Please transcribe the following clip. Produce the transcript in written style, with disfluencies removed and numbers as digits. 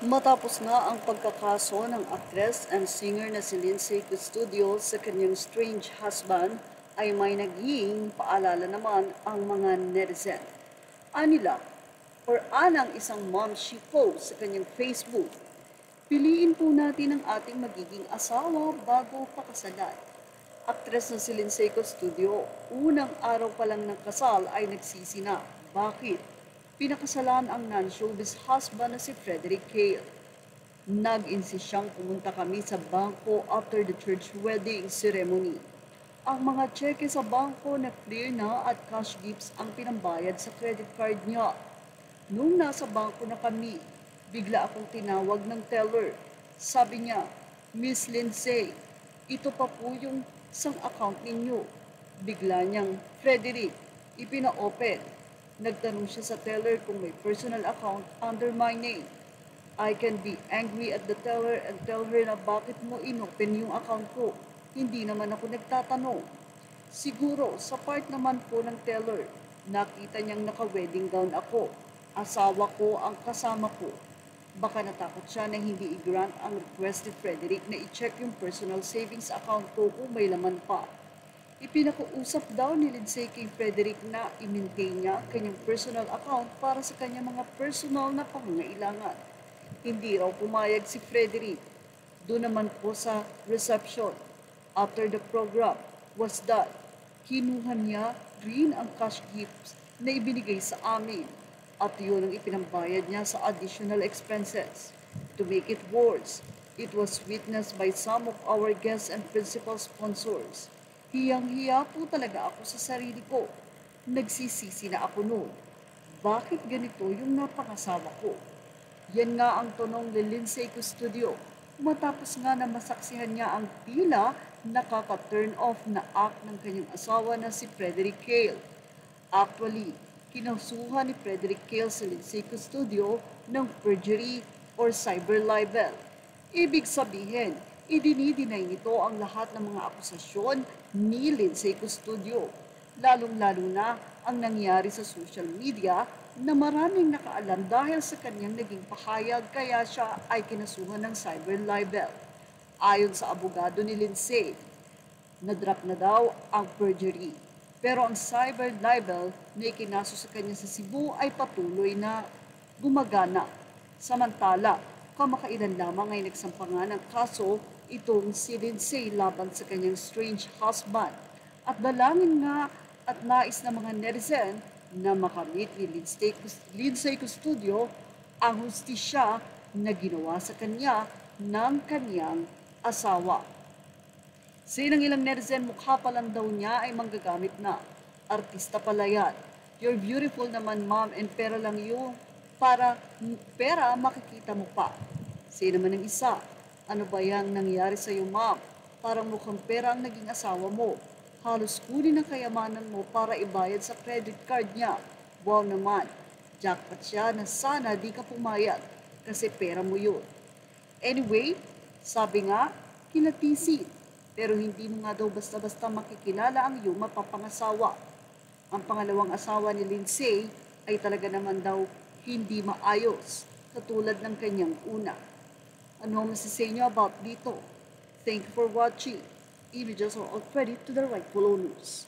Matapos nga ang pagkakaso ng aktres and singer na si Lindsay Custodio sa kanyang strange husband, ay may naging paalala naman ang mga netizen. Anila, or anang isang mom she post sa kanyang Facebook, piliin po natin ang ating magiging asawa bago pakasalan. Aktres na si Lindsay Custodio, unang araw pa lang ng kasal ay nagsisina. Bakit? Pinakasalan ang non-showbiz husband na si Frederick Cale. Nag-insist siyang pumunta kami sa bangko after the church wedding ceremony. Ang mga cheque sa bangko na clear na at cash gifts ang pinambayad sa credit card niya. Nung nasa bangko na kami, bigla akong tinawag ng teller. Sabi niya, Miss Lindsay, ito pa po yung isang account ninyo. Bigla niyang, Frederick, ipina-open. Nagtanong siya sa teller kung may personal account under my name. I can be angry at the teller and tell her na bakit mo inopen yung account ko. Hindi naman ako nagtatanong. Siguro, sa part naman po ng teller, nakita niyang naka-wedding gown ako. Asawa ko ang kasama ko. Baka natakot siya na hindi i-grant ang request ni Frederick na i-check yung personal savings account ko kung may laman pa. Ipinakuusap daw ni Lindsay kay Frederick na i-maintain niya kanyang personal account para sa kanyang mga personal na pangangailangan. Hindi raw pumayag si Frederick. Doon naman po sa reception, after the program was done, kinuha niya rin ang cash gifts na ibinigay sa amin at yun ang ipinambayad niya sa additional expenses. To make it worse, it was witnessed by some of our guests and principal sponsors. Hiyang-hiya po talaga ako sa sarili ko. Nagsisisi na ako noon. Bakit ganito yung napangasawa ko? Yan nga ang tanong ni Lindsay Custodio matapos nga na masaksihan niya ang tila nakaka-turn off na act ng kanyang asawa na si Frederick Cale. Actually, kinasuhan ni Frederick Cale si Lindsay Custodio ng perjury or cyber libel. Ibig sabihin, idinidinay nito ang lahat ng mga akusasyon ni Lindsay Custodio, lalong-lalo na ang nangyari sa social media na maraming nakaalam dahil sa kanyang naging pahayag kaya siya ay kinasuhan ng cyber libel. Ayon sa abogado ni Lindsay, na-drop na daw ang perjury. Pero ang cyber libel na ikinaso sa kanya sa Cebu ay patuloy na gumagana. Samantala, kamakailan lamang ay nagsampa nga ng kaso itong si Lindsay laban sa kanyang strange husband. At dalangin nga at nais ng mga netizen na makamit ni Lindsay Custodio ang hustisya na ginawa sa kanya ng kanyang asawa. Sinang ilang netizen mukha pa lang daw niya ay manggagamit na. Artista pala yan. You're beautiful naman ma'am and pera lang yun. Pera makikita mo pa. Sino naman ang isa? Ano ba yang nangyari sa iyo ma'am? Parang mukhang pera ang naging asawa mo. Halos kunin ang kayamanan mo para ibayad sa credit card niya. Wow naman, jackpot siya na sana di ka pumayag kasi pera mo yun. Anyway, sabi nga, kinatisid. Pero hindi mo nga daw basta-basta makikilala ang iyong mapapangasawa. Ang pangalawang asawa ni Lindsay ay talaga naman daw hindi maayos, katulad ng kanyang una. Ano ang masasay niyo about dito? Thank you for watching. Images are all credit to the rightful owners.